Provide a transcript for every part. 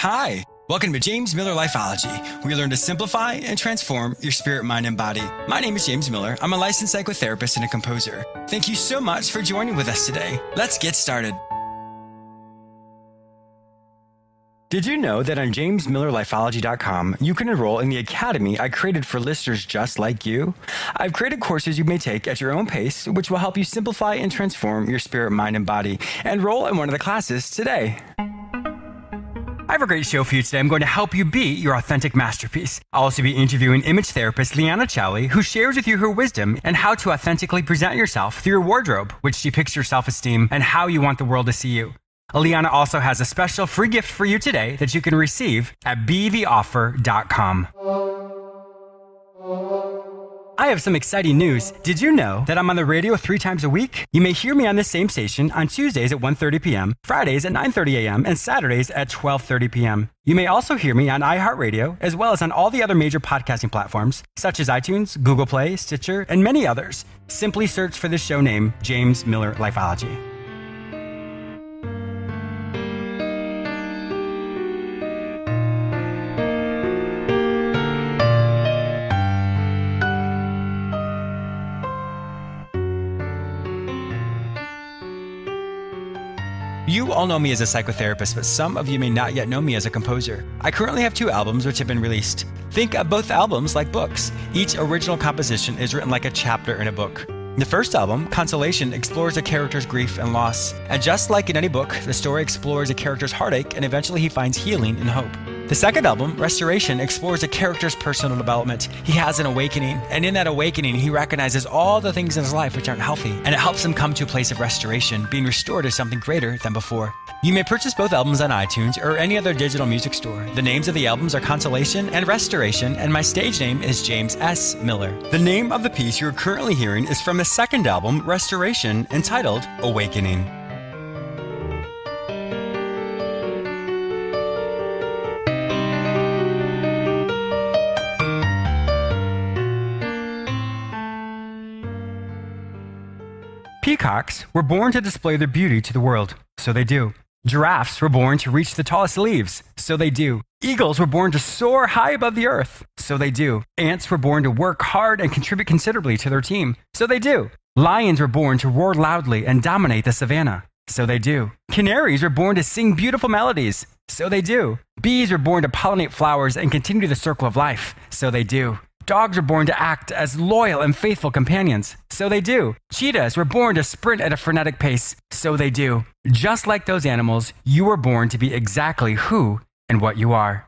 Hi, welcome to James Miller Lifeology, where you learn to simplify and transform your spirit, mind, and body. My name is James Miller. I'm a licensed psychotherapist and a composer. Thank you so much for joining with us today. Let's get started. Did you know that on jamesmillerlifeology.com, you can enroll in the academy I created for listeners just like you? I've created courses you may take at your own pace, which will help you simplify and transform your spirit, mind, and body. Enroll in one of the classes today. I have a great show for you today. I'm going to help you be your authentic masterpiece. I'll also be interviewing image therapist Liana Chaouli, who shares with you her wisdom and how to authentically present yourself through your wardrobe, which depicts your self-esteem and how you want the world to see you. Liana also has a special free gift for you today that you can receive at betheoffer.com. I have some exciting news. Did you know that I'm on the radio 3 times a week? You may hear me on this same station on Tuesdays at 1:30 p.m., Fridays at 9:30 a.m., and Saturdays at 12:30 p.m. You may also hear me on iHeartRadio, as well as on all the other major podcasting platforms, such as iTunes, Google Play, Stitcher, and many others. Simply search for the show name, James Miller Lifeology. You all know me as a psychotherapist, but some of you may not yet know me as a composer. I currently have 2 albums which have been released. Think of both albums like books. Each original composition is written like a chapter in a book. The first album, Consolation, explores a character's grief and loss. And just like in any book, the story explores a character's heartache and eventually he finds healing and hope. The second album, Restoration, explores a character's personal development. He has an awakening, and in that awakening, he recognizes all the things in his life which aren't healthy, and it helps him come to a place of restoration, being restored to something greater than before. You may purchase both albums on iTunes or any other digital music store. The names of the albums are Consolation and Restoration, and my stage name is James S. Miller. The name of the piece you're currently hearing is from the second album, Restoration, entitled Awakening. Peacocks were born to display their beauty to the world, so they do. Giraffes were born to reach the tallest leaves, so they do. Eagles were born to soar high above the earth, so they do. Ants were born to work hard and contribute considerably to their team, so they do. Lions were born to roar loudly and dominate the savannah, so they do. Canaries were born to sing beautiful melodies, so they do. Bees were born to pollinate flowers and continue the circle of life, so they do. Dogs were born to act as loyal and faithful companions, so they do. Cheetahs were born to sprint at a frenetic pace, so they do. Just like those animals, you were born to be exactly who and what you are.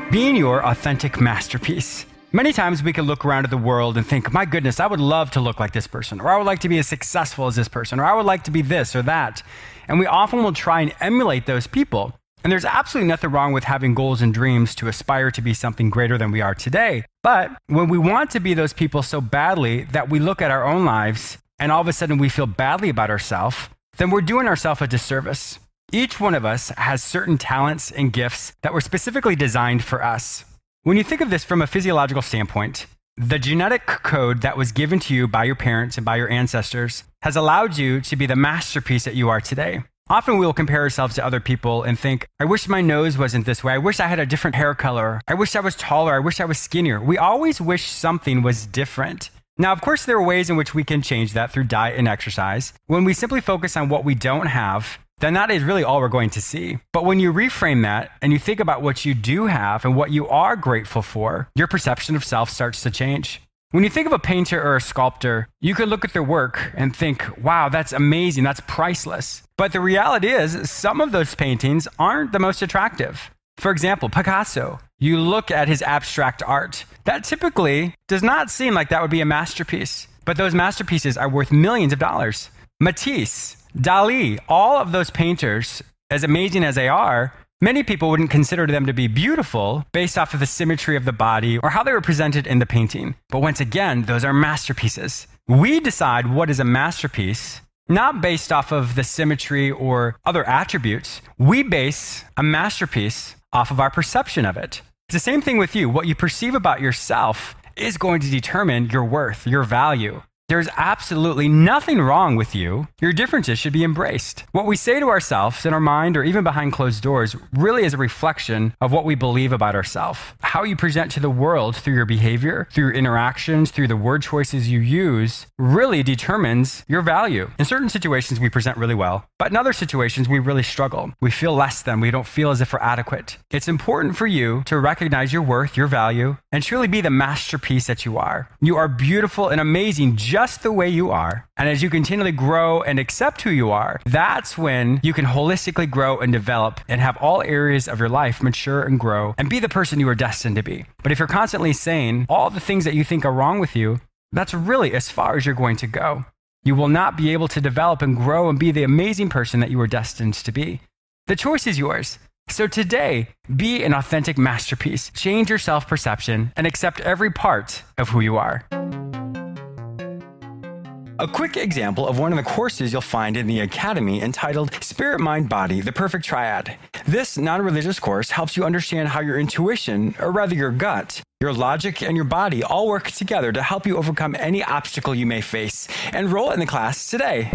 Being your authentic masterpiece. Many times we can look around at the world and think, my goodness, I would love to look like this person, or I would like to be as successful as this person, or I would like to be this or that. And we often will try and emulate those people. And there's absolutely nothing wrong with having goals and dreams to aspire to be something greater than we are today. But when we want to be those people so badly that we look at our own lives and all of a sudden we feel badly about ourselves, then we're doing ourselves a disservice. Each one of us has certain talents and gifts that were specifically designed for us. When you think of this from a physiological standpoint, the genetic code that was given to you by your parents and by your ancestors has allowed you to be the masterpiece that you are today. Often we will compare ourselves to other people and think, I wish my nose wasn't this way. I wish I had a different hair color. I wish I was taller. I wish I was skinnier. We always wish something was different. Now, of course, there are ways in which we can change that through diet and exercise. When we simply focus on what we don't have, then that is really all we're going to see. But when you reframe that and you think about what you do have and what you are grateful for, your perception of self starts to change. When you think of a painter or a sculptor, you could look at their work and think, wow, that's amazing, that's priceless. But the reality is, some of those paintings aren't the most attractive. For example, Picasso, you look at his abstract art. That typically does not seem like that would be a masterpiece, but those masterpieces are worth millions of dollars. Matisse, Dali, all of those painters, as amazing as they are, many people wouldn't consider them to be beautiful based off of the symmetry of the body or how they were presented in the painting. But once again, those are masterpieces. We decide what is a masterpiece, not based off of the symmetry or other attributes. We base a masterpiece off of our perception of it. It's the same thing with you. What you perceive about yourself is going to determine your worth, your value. There's absolutely nothing wrong with you. Your differences should be embraced. What we say to ourselves in our mind or even behind closed doors really is a reflection of what we believe about ourselves. How you present to the world through your behavior, through your interactions, through the word choices you use really determines your value. In certain situations, we present really well, but in other situations, we really struggle. We feel less than, we don't feel as if we're adequate. It's important for you to recognize your worth, your value, and truly be the masterpiece that you are. You are beautiful and amazing just the way you are. And as you continually grow and accept who you are, that's when you can holistically grow and develop and have all areas of your life mature and grow and be the person you are destined to be. But if you're constantly saying all the things that you think are wrong with you, that's really as far as you're going to go. You will not be able to develop and grow and be the amazing person that you are destined to be. The choice is yours. So today, be an authentic masterpiece. Change your self-perception and accept every part of who you are. A quick example of one of the courses you'll find in the Academy entitled Spirit, Mind, Body, The Perfect Triad. This non-religious course helps you understand how your intuition, or rather your gut, your logic, and your body all work together to help you overcome any obstacle you may face. Enroll in the class today.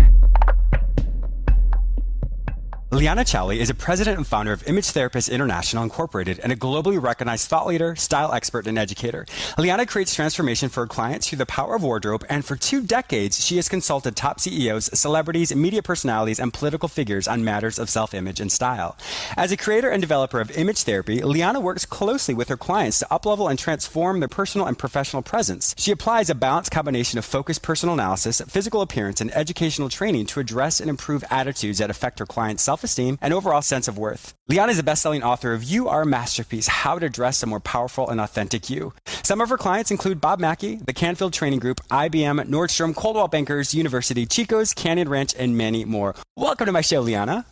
Liana Chaouli is a president and founder of Image Therapists International Incorporated and a globally recognized thought leader, style expert, and educator. Liana creates transformation for her clients through the power of wardrobe, and for 2 decades, she has consulted top CEOs, celebrities, media personalities, and political figures on matters of self-image and style. As a creator and developer of image therapy, Liana works closely with her clients to uplevel and transform their personal and professional presence. She applies a balanced combination of focused personal analysis, physical appearance, and educational training to address and improve attitudes that affect her clients' self-esteem and overall sense of worth. Liana is a best-selling author of You Are a Masterpiece, How to Dress a More Powerful and Authentic You. Some of her clients include Bob Mackie, the Canfield Training Group, IBM, Nordstrom, Coldwell Bankers, University, Chico's, Canyon Ranch, and many more. Welcome to my show, Liana.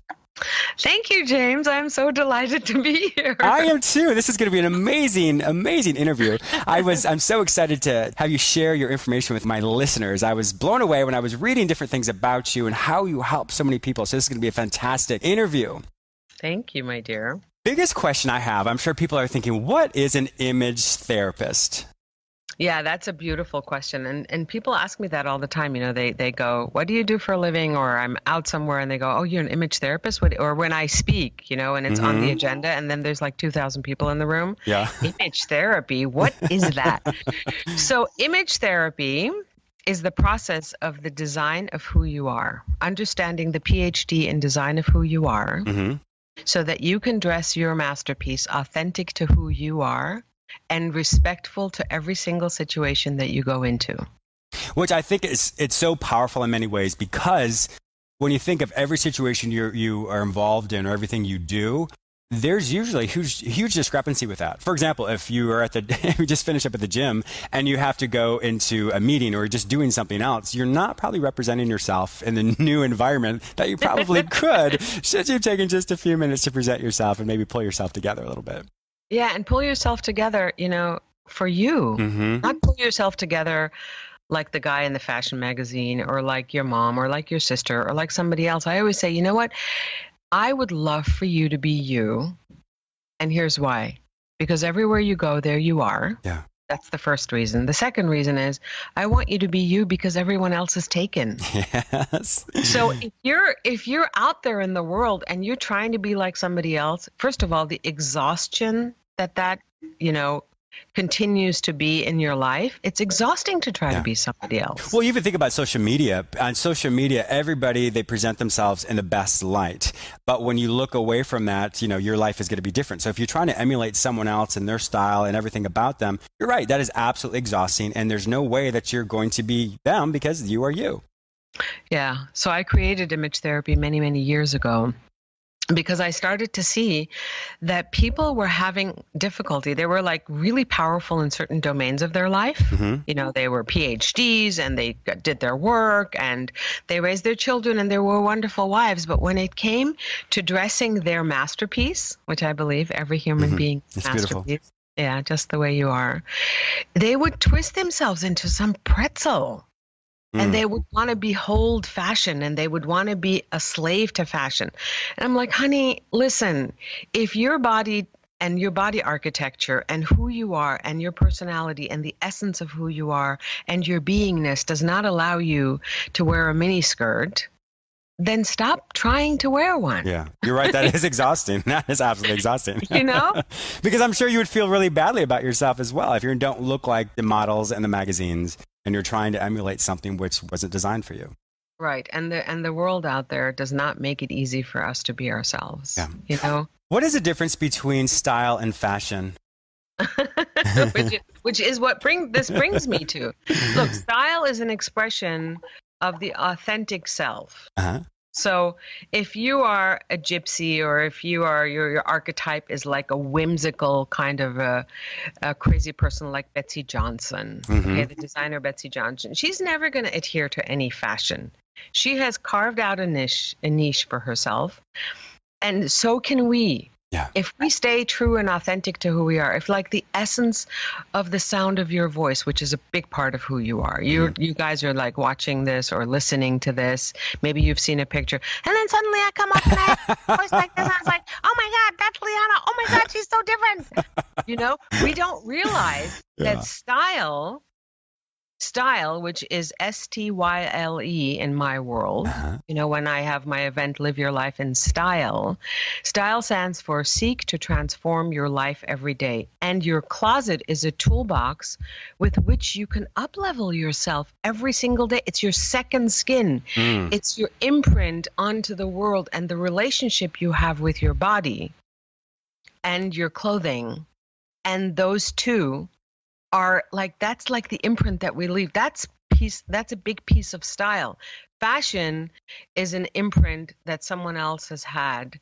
Thank you, James. I'm so delighted to be here. I am too. This is going to be an amazing interview. I'm so excited to have you share your information with my listeners. I was blown away when I was reading different things about you and how you help so many people. So this is going to be a fantastic interview. Thank you, my dear. Biggest question I have, I'm sure people are thinking, what is an image therapist? Yeah, that's a beautiful question. And people ask me that all the time. You know, they go, what do you do for a living? Or I'm out somewhere and they go, oh, you're an image therapist? Or when I speak, you know, and it's on the agenda and then there's like 2,000 people in the room. Yeah. Image therapy, what is that? So image therapy is the process of the design of who you are, understanding the PhD in design of who you are so that you can dress your masterpiece authentic to who you are and respectful to every single situation that you go into. Which I think it's so powerful in many ways, because when you think of every situation you are involved in or everything you do, there's usually huge discrepancy with that. For example, if you are you just finished up at the gym and you have to go into a meeting or just doing something else, you're not probably representing yourself in the new environment that you probably could, should you taken just a few minutes to present yourself and maybe pull yourself together a little bit. Yeah, and pull yourself together, you know, for you. Not pull yourself together like the guy in the fashion magazine or like your mom or like your sister or like somebody else. I always say, you know what? I would love for you to be you. And here's why. Because everywhere you go, there you are. Yeah. That's the first reason. The second reason is I want you to be you because everyone else is taken. Yes. So if you're out there in the world and you're trying to be like somebody else, first of all, the exhaustion that you know continues to be in your life, it's exhausting to try to be somebody else. Well, you even think about social media. On social media, everybody, they present themselves in the best light. But when you look away from that, you know, your life is going to be different. So if you're trying to emulate someone else and their style and everything about them, you're right. That is absolutely exhausting. And there's no way that you're going to be them because you are you. Yeah. So I created image therapy many, many years ago, because I started to see that people were having difficulty. They were like really powerful in certain domains of their life. You know, they were PhDs and they did their work and they raised their children and they were wonderful wives. But when it came to dressing their masterpiece, which I believe every human being's masterpiece, beautiful. Yeah, just the way you are, they would twist themselves into some pretzel. And they would want to behold fashion and they would want to be a slave to fashion. And I'm like, honey, listen, if your body and your body architecture and who you are and your personality and the essence of who you are and your beingness does not allow you to wear a mini skirt, then stop trying to wear one. Yeah, you're right. That is exhausting. That is absolutely exhausting. You know? Because I'm sure you would feel really badly about yourself as well if you don't look like the models and the magazines and you're trying to emulate something which wasn't designed for you. Right. And the world out there does not make it easy for us to be ourselves. Yeah. You know? What is the difference between style and fashion? which is what this brings me to. Look, style is an expression of the authentic self. Uh-huh. So if you are a gypsy, or if you are your archetype is like a whimsical kind of a crazy person like Betsy Johnson, okay, the designer Betsy Johnson, she's never going to adhere to any fashion. She has carved out a niche for herself, and so can we. Yeah. If we stay true and authentic to who we are, if like the essence of the sound of your voice, which is a big part of who you are, you guys are like watching this or listening to this, maybe you've seen a picture, and then suddenly I come up and I have a voice like this, and I was like, oh my God, that's Liana. Oh my God, she's so different. You know, we don't realize that style, which is STYLE in my world, you know, when I have my event, Live Your Life in Style, style stands for seek to transform your life every day. And your closet is a toolbox with which you can up-level yourself every single day. It's your second skin. It's your imprint onto the world and the relationship you have with your body and your clothing. And those two are like, that's like the imprint that we leave. That's a big piece of style. Fashion is an imprint that someone else has had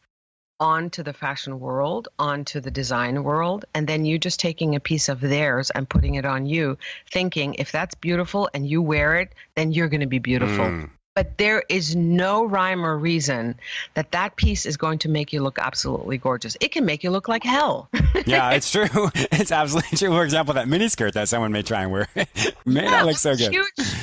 onto the fashion world, onto the design world, and then you just taking a piece of theirs and putting it on you, thinking if that's beautiful and you wear it, then you're going to be beautiful. But there is no rhyme or reason that piece is going to make you look absolutely gorgeous. It can make you look like hell. Yeah, it's true. It's absolutely true. For example, that miniskirt that someone may try and wear may not look so good.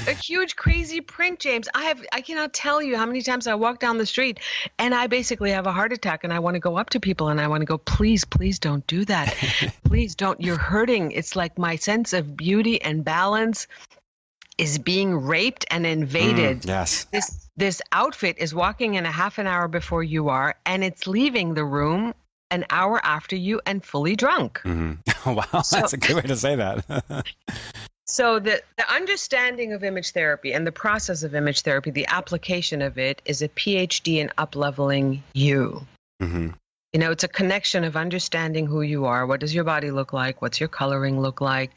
A huge, crazy print, James. I cannot tell you how many times I walk down the street and I basically have a heart attack and I want to go up to people and I want to go, please don't do that. Please don't. You're hurting. It's like my sense of beauty and balance is being raped and invaded. Yes. This outfit is walking in a half an hour before you are, and it's leaving the room an hour after you and fully drunk. Wow, that's a good way to say that. So the understanding of image therapy and the process of image therapy, the application of it, is a PhD in up-leveling you. You know, it's a connection of understanding who you are. What does your body look like? What's your coloring look like?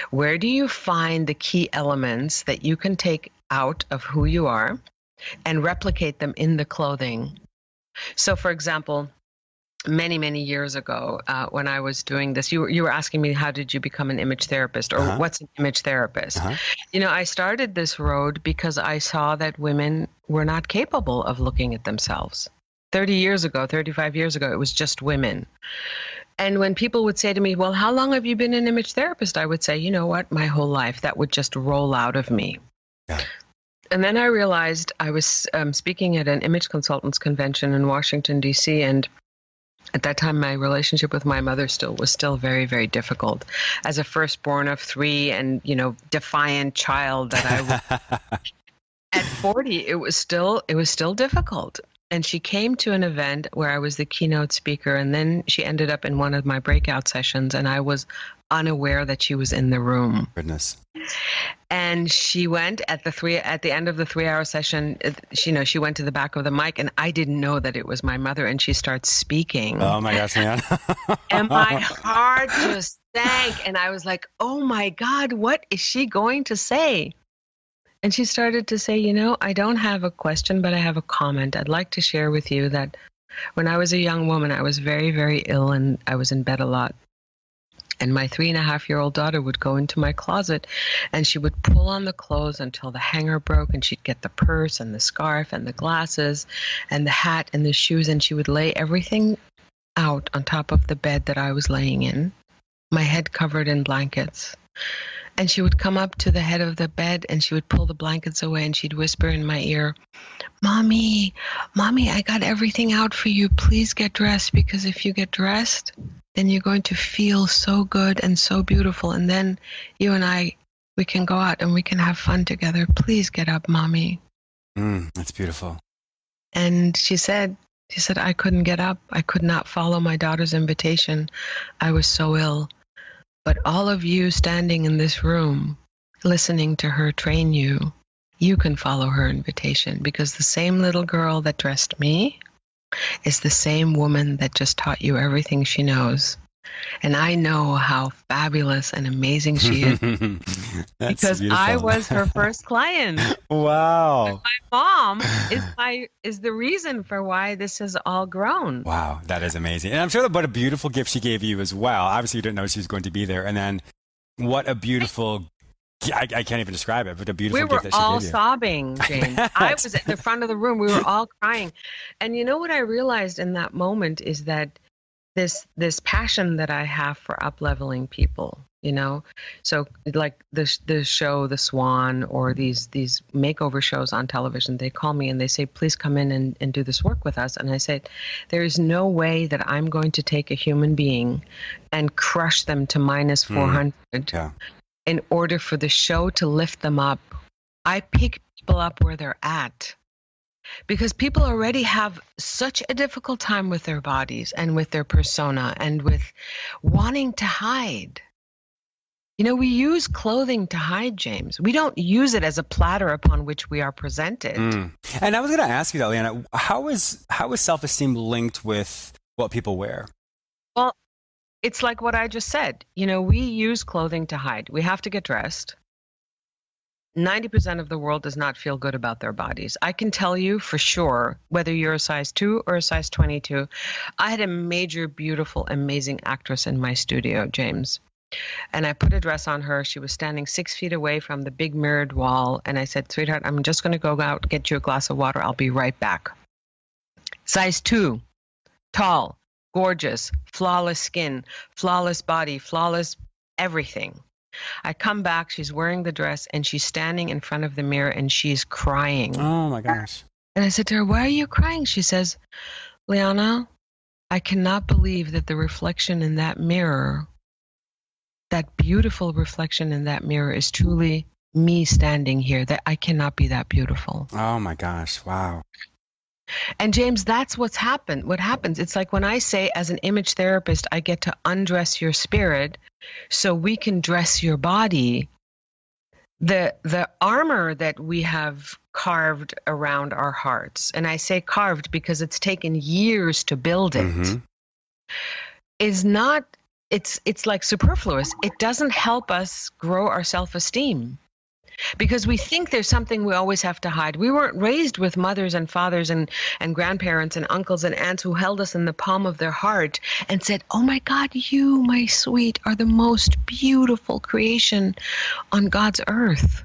Where do you find the key elements that you can take out of who you are and replicate them in the clothing? So, for example, many, many years ago, when I was doing this, you were asking me, how did you become an image therapist, or what's an image therapist? You know, I started this road because I saw that women were not capable of looking at themselves. 35 years ago, it was just women. And when people would say to me, well, how long have you been an image therapist? I would say, you know what, my whole life. That would just roll out of me. Yeah. And then I realized I was speaking at an image consultants convention in Washington, D.C., and at that time, my relationship with my mother was still very, very difficult. As a firstborn of 3 and, you know, defiant child that I was, at 40, it was still difficult. And she came to an event where I was the keynote speaker, and then she ended up in one of my breakout sessions, and I was unaware that she was in the room. Goodness. And she went at the end of the 3-hour session, she went to the back of the mic, and I didn't know that it was my mother, and she starts speaking. Oh my gosh, man. And my heart just sank, and I was like, oh my God, what is she going to say? And she started to say, you know, I don't have a question, but I have a comment. I'd like to share with you that when I was a young woman, I was very, very ill, and I was in bed a lot. And my 3.5-year-old daughter would go into my closet and she would pull on the clothes until the hanger broke, and she'd get the purse and the scarf and the glasses and the hat and the shoes, and she would lay everything out on top of the bed that I was laying in, my head covered in blankets. And she would come up to the head of the bed and she would pull the blankets away and she'd whisper in my ear, Mommy, I got everything out for you. Please get dressed, because if you get dressed, then you're going to feel so good and so beautiful. And then you and I, we can go out and we can have fun together. Please get up, mommy. That's beautiful. And she said, I couldn't get up. I could not follow my daughter's invitation. I was so ill. But all of you standing in this room, listening to her train you, you can follow her invitation, because the same little girl that dressed me is the same woman that just taught you everything she knows. And I know how fabulous and amazing she is because beautiful. I was her first client. Wow. My mom is the reason for why this has all grown. Wow, that is amazing. And I'm sure what a beautiful gift she gave you as well. Obviously, you didn't know she was going to be there. And then what a beautiful, I can't even describe it, but a beautiful gift that she gave you. We were all sobbing, James. I was at the front of the room. We were all crying. And you know what I realized in that moment is that this passion that I have for up-leveling people, you know, so like the show The Swan, or these makeover shows on television, they call me and they say, please come in and do this work with us. And I said, there is no way that I'm going to take a human being and crush them to minus 400 in order for the show to lift them up. I pick people up where they're at. Because people already have such a difficult time with their bodies and with their persona and with wanting to hide. You know, we use clothing to hide, James. We don't use it as a platter upon which we are presented. And I was going to ask you that, Liana, how is self-esteem linked with what people wear? Well, it's like what I just said. You know, we use clothing to hide. We have to get dressed. 90% of the world does not feel good about their bodies. I can tell you for sure, whether you're a size 2 or a size 22, I had a major, beautiful, amazing actress in my studio, James. And I put a dress on her. She was standing 6 feet away from the big mirrored wall. And I said, sweetheart, I'm just going to go out, get you a glass of water. I'll be right back. Size 2, tall, gorgeous, flawless skin, flawless body, flawless everything. I come back, she's wearing the dress, and she's standing in front of the mirror, and she's crying. Oh, my gosh. And I said to her, why are you crying? She says, Liana, I cannot believe that the reflection in that mirror, that beautiful reflection in that mirror, is truly me standing here, that I cannot be that beautiful. Oh, my gosh. Wow. And James, that's what's happened. What happens, it's like when I say, as an image therapist, I get to undress your spirit so we can dress your body. The armor that we have carved around our hearts, and I say carved because it's taken years to build it, is not, it's like superfluous. It doesn't help us grow our self-esteem. Because we think there's something we always have to hide. We weren't raised with mothers and fathers and grandparents and uncles and aunts who held us in the palm of their heart and said, oh my God, you, my sweet, are the most beautiful creation on God's earth.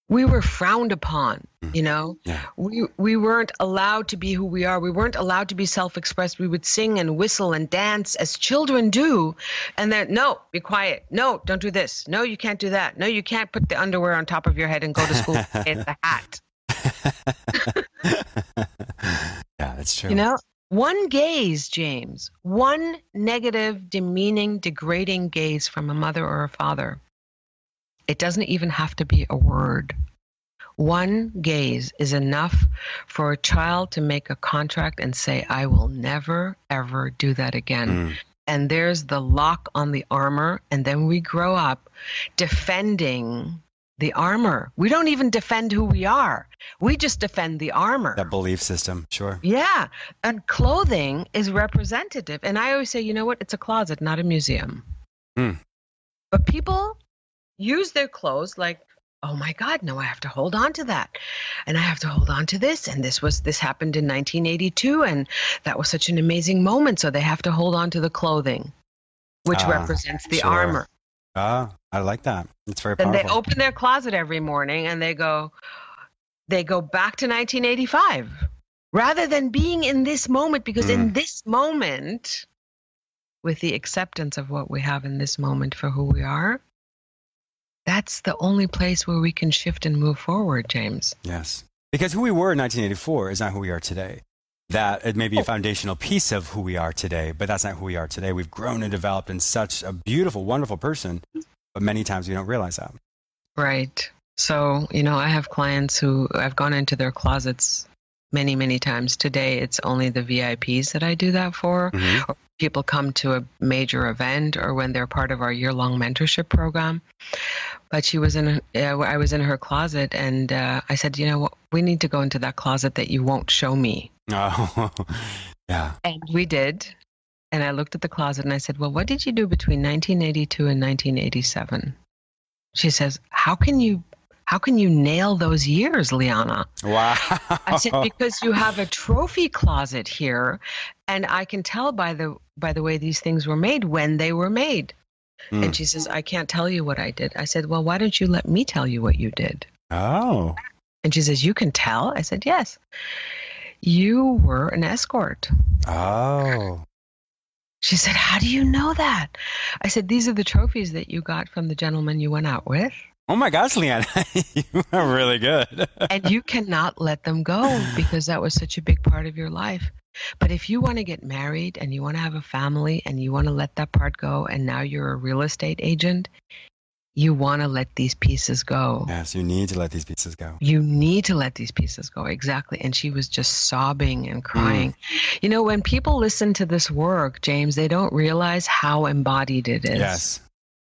We were frowned upon, you know. Yeah. We weren't allowed to be who we are. We weren't allowed to be self-expressed. We would sing and whistle and dance as children do. And then, no, be quiet. No, don't do this. No, you can't do that. No, you can't put the underwear on top of your head and go to school in the hat. Yeah, that's true. You know, one gaze, James, one negative, demeaning, degrading gaze from a mother or a father. It doesn't even have to be a word. One gaze is enough for a child to make a contract and say, I will never, ever do that again. And there's the lock on the armor. And then we grow up defending the armor. We don't even defend who we are. We just defend the armor. That belief system, sure. Yeah. And clothing is representative. And I always say, you know what? It's a closet, not a museum. But people use their clothes like, oh my God, no, I have to hold on to that. And I have to hold on to this. And this happened in 1982. And that was such an amazing moment. So they have to hold on to the clothing, which represents the armor. I like that. It's very powerful. And they open their closet every morning and they go back to 1985 rather than being in this moment, because in this moment, with the acceptance of what we have in this moment for who we are, that's the only place where we can shift and move forward, James. Yes. Because who we were in 1984 is not who we are today. that it may be a foundational piece of who we are today, but that's not who we are today. We've grown and developed in such a beautiful, wonderful person, but many times we don't realize that. Right. So, I have clients who I've gone into their closets many, many times. Today, it's only the VIPs that I do that for. Mm-hmm. Or people come to a major event or when they're part of our year-long mentorship program. But I was in her closet and I said, what? We need to go into that closet that you won't show me. Oh, yeah. And we did. And I looked at the closet and I said, well, what did you do between 1982 and 1987? She says, how can you nail those years, Liana? Wow. I said, because you have a trophy closet here, and I can tell by the way these things were made when they were made. And she says, I can't tell you what I did. I said, well, why don't you let me tell you what you did? Oh. And she says, you can tell? I said, yes. You were an escort. Oh. She said, how do you know that? I said, these are the trophies that you got from the gentleman you went out with. Oh my gosh, Liana, you are really good. And you cannot let them go because that was such a big part of your life. But if you want to get married and you want to have a family and you want to let that part go and now you're a real estate agent, you want to let these pieces go. Yes, you need to let these pieces go. You need to let these pieces go. Exactly. And she was just sobbing and crying. When people listen to this work, James, they don't realize how embodied it is. Yes.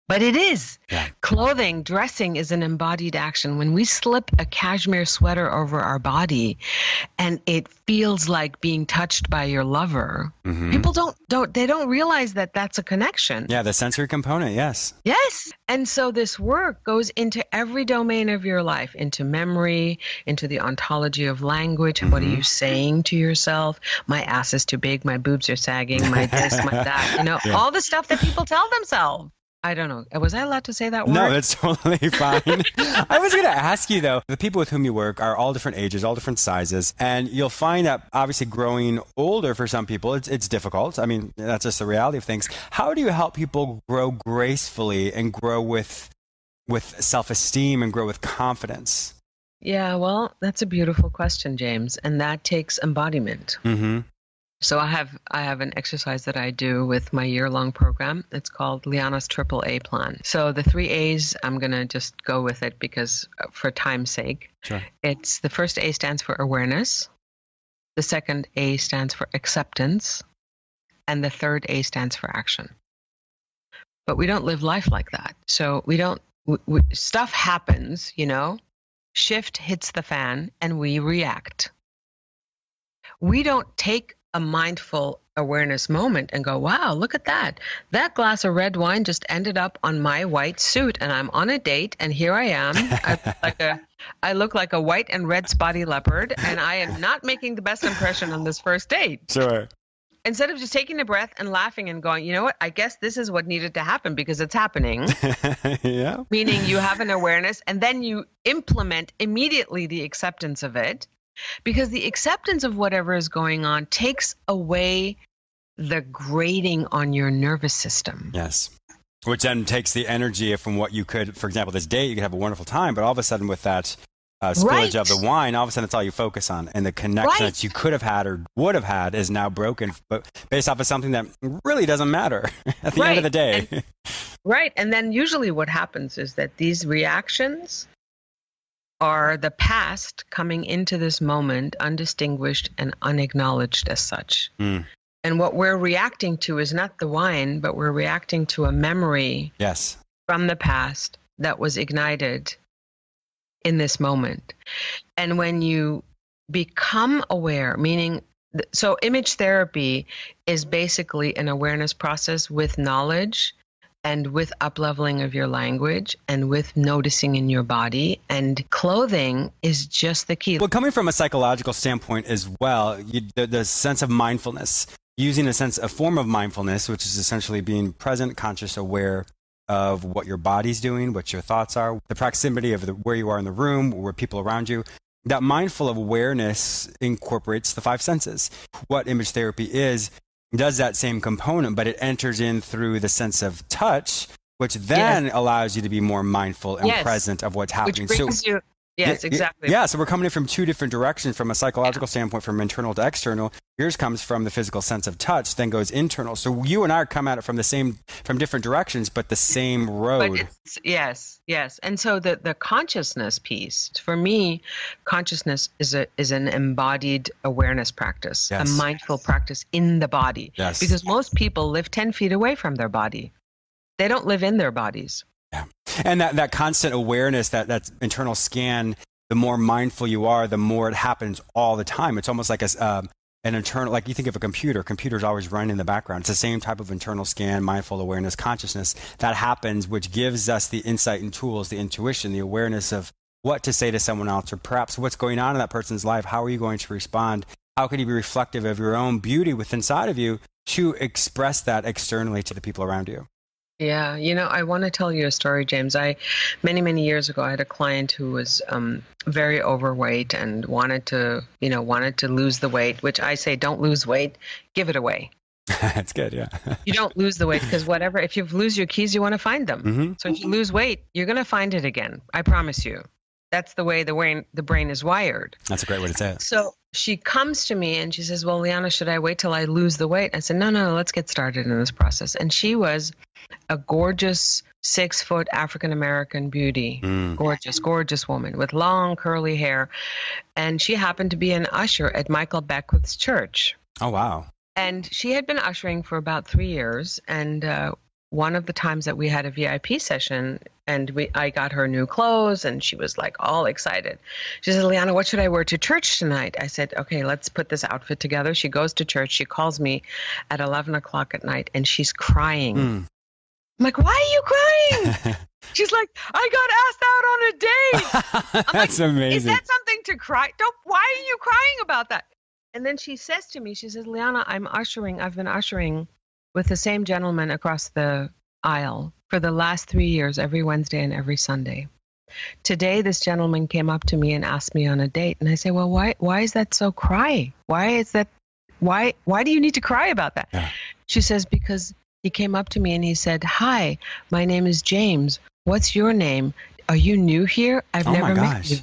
But it is. Yeah. Clothing, dressing is an embodied action. When we slip a cashmere sweater over our body and it feels like being touched by your lover, people don't realize that that's a connection. Yeah, the sensory component, yes. Yes. And so this work goes into every domain of your life, into memory, into the ontology of language. What are you saying to yourself? My ass is too big, my boobs are sagging, my this, my that, all the stuff that people tell themselves. I don't know. Was I allowed to say that word? No, that's totally fine. I was going to ask you, though, the people with whom you work are all different ages, all different sizes. And you'll find that obviously growing older for some people, it's difficult. I mean, that's just the reality of things. How do you help people grow gracefully and grow with self-esteem and grow with confidence? Yeah, well, that's a beautiful question, James. And that takes embodiment. Mm-hmm. So I have an exercise that I do with my year-long program. It's called Liana's AAA plan. So the 3 A's, I'm going to just go with it because for time's sake. Sure. It's the first A stands for awareness. The second A stands for acceptance. And the third A stands for action. But we don't live life like that. So stuff happens, shift hits the fan and we react. We don't take a mindful awareness moment and go, wow, look at that. That glass of red wine just ended up on my white suit and I'm on a date and here I am. I look like a white and red spotty leopard and I am not making the best impression on this first date. Sure. Instead of just taking a breath and laughing and going, you know what, I guess this is what needed to happen because it's happening. Yeah. Meaning you have an awareness and then you implement immediately the acceptance of it. Because the acceptance of whatever is going on takes away the grating on your nervous system. Yes. Which then takes the energy from what you could, for example, this date, you could have a wonderful time, but all of a sudden with that spillage of the wine, all of a sudden it's all you focus on. And the connection that you could have had or would have had is now broken, but based off of something that really doesn't matter at the end of the day. And then usually what happens is that these reactions are the past coming into this moment undistinguished and unacknowledged as such. And what we're reacting to is not the wine, but we're reacting to a memory from the past that was ignited in this moment. And when you become aware, meaning, so image therapy is basically an awareness process with knowledge and with up-leveling of your language and with noticing in your body. And clothing is just the key. Well, coming from a psychological standpoint as well, the sense of mindfulness, using a form of mindfulness, which is essentially being present, conscious, aware of what your body's doing, what your thoughts are, the proximity of where you are in the room, where people around you. That mindful awareness incorporates the 5 senses. What image therapy does that same component, but it enters in through the sense of touch, which then allows you to be more mindful and present of what's happening. Yes, exactly. Yeah, so we're coming in from two different directions from a psychological standpoint, from internal to external. Yours comes from the physical sense of touch, then goes internal. So you and I come at it from different directions, but the same road. But it's, yes. And so the consciousness piece, for me, consciousness is an embodied awareness practice, Yes. a mindful practice in the body. Yes. Because most people live 10 feet away from their body. They don't live in their bodies. Yeah. And that constant awareness, that internal scan, the more mindful you are, the more it happens all the time. It's almost like an internal, like you think of a computer. Computers always run in the background. It's the same type of internal scan, mindful awareness, consciousness that happens, which gives us the insight and tools, the intuition, the awareness of what to say to someone else, or perhaps what's going on in that person's life. How are you going to respond? How can you be reflective of your own beauty within inside of you to express that externally to the people around you? Yeah, I want to tell you a story, James. Many years ago, I had a client who was very overweight and wanted to lose the weight, which I say, don't lose weight, give it away. That's good, yeah. You don't lose the weight because if you lose your keys, you want to find them. Mm-hmm. So if you lose weight, you're going to find it again. I promise you. That's the way the brain is wired. That's a great way to say it. So she comes to me and she says, well, Liana, should I wait till I lose the weight? I said, no, let's get started in this process. And she was a gorgeous 6-foot African-American beauty, gorgeous woman with long curly hair. And she happened to be an usher at Michael Beckwith's church. Oh, wow. And she had been ushering for about 3 years. And one of the times that we had a VIP session and I got her new clothes and she was like all excited. She said, Liana, what should I wear to church tonight? I said, okay, let's put this outfit together. She goes to church. She calls me at 11 o'clock at night and she's crying. I'm like, why are you crying? She's like, I got asked out on a date. I'm That's like, amazing. Is that something to cry? Why are you crying about that? And then she says to me, she says, Liana, I've been ushering with the same gentleman across the aisle for the last 3 years, every Wednesday and every Sunday. Today, this gentleman came up to me and asked me on a date. And I say, well, why is that so cry? Why do you need to cry about that? Yeah. She says, because he came up to me and he said, hi, my name is James. What's your name? Are you new here? I've never met you.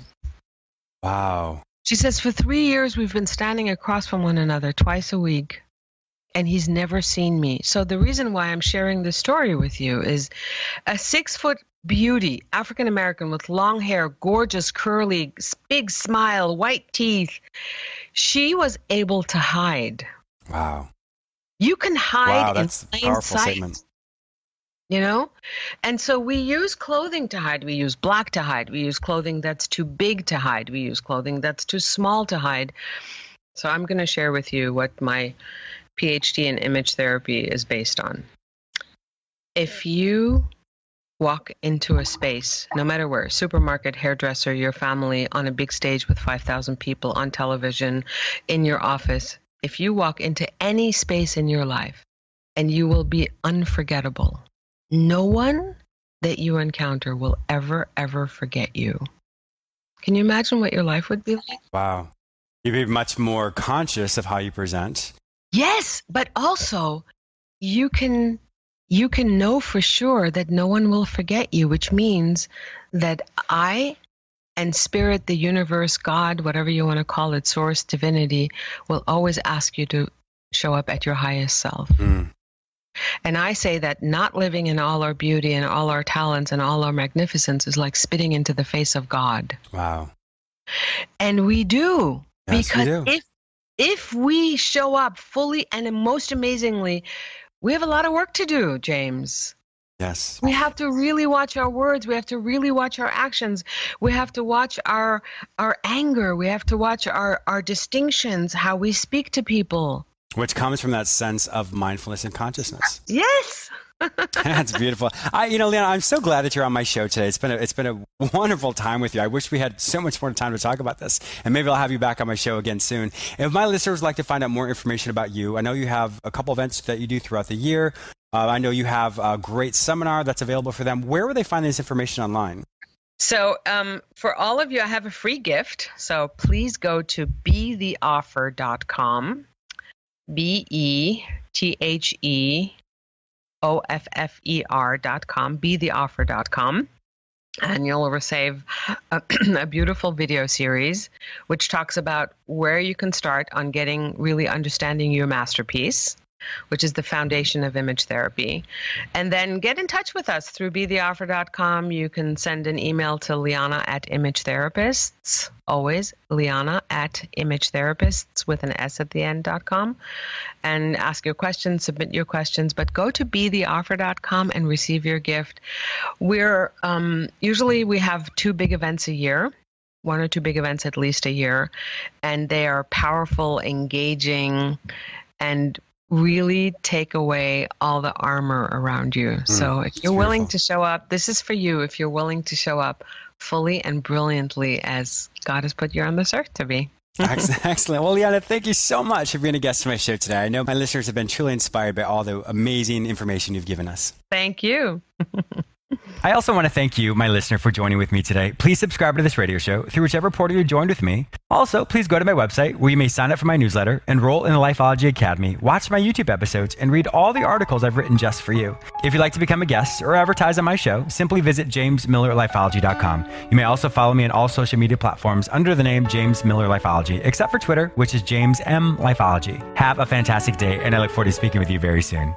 Wow. She says, for 3 years, we've been standing across from one another twice a week. And he's never seen me. So the reason why I'm sharing this story with you is a 6-foot beauty, African-American with long hair, gorgeous, curly, big smile, white teeth. She was able to hide. Wow. You can hide in plain sight. Statement. And so we use clothing to hide. We use black to hide. We use clothing that's too big to hide. We use clothing that's too small to hide. So I'm going to share with you what my PhD in image therapy is based on. If you walk into a space, no matter where, supermarket, hairdresser, your family, on a big stage with 5,000 people, on television, in your office, if you walk into any space in your life, and you will be unforgettable. No one that you encounter will ever forget you. Can you imagine what your life would be like? Wow. You'd be much more conscious of how you present. Yes, but also you can know for sure that no one will forget you, which means that I and spirit, the universe, God, whatever you want to call it, source, divinity, will always ask you to show up at your highest self. And I say that not living in all our beauty and all our talents and all our magnificence is like spitting into the face of God. Wow. And we do. Yes, because we do. If we show up fully and most amazingly, we have a lot of work to do, James. Yes. We have to really watch our words. We have to really watch our actions. We have to watch our anger. We have to watch our distinctions, how we speak to people. Which comes from that sense of mindfulness and consciousness. Yes. That's beautiful. Liana, I'm so glad that you're on my show today. It's been a wonderful time with you. I wish we had so much more time to talk about this, and maybe I'll have you back on my show again soon. If my listeners would like to find out more information about you, I know you have a couple events that you do throughout the year. I know you have a great seminar that's available for them. Where would they find this information online? So for all of you, I have a free gift. So please go to betheoffer.com, BETHEOFFER.com, betheoffer.com. And you'll receive a beautiful video series which talks about where you can start on getting really understanding your masterpiece, which is the foundation of image therapy. And then get in touch with us through betheoffer.com. You can send an email to Liana at Image Therapists, always Liana at Image Therapists with an S at the end.com, and ask your questions, submit your questions, but go to betheoffer.com and receive your gift. We're usually we have 2 big events a year. 1 or 2 big events at least a year, and they are powerful, engaging, and really take away all the armor around you. So if you're willing to show up, this is for you. If you're willing to show up fully and brilliantly as God has put you on this earth to be. Excellent. Well, Liana, thank you so much for being a guest on my show today. I know my listeners have been truly inspired by all the amazing information you've given us. Thank you. I also want to thank you, my listener, for joining with me today. Please subscribe to this radio show through whichever portal you joined with me. Also, please go to my website where you may sign up for my newsletter, enroll in the Lifeology Academy, watch my YouTube episodes, and read all the articles I've written just for you. If you'd like to become a guest or advertise on my show, simply visit jamesmillerlifeology.com. You may also follow me on all social media platforms under the name James Miller Lifeology, except for Twitter, which is James M. Lifeology. Have a fantastic day, and I look forward to speaking with you very soon.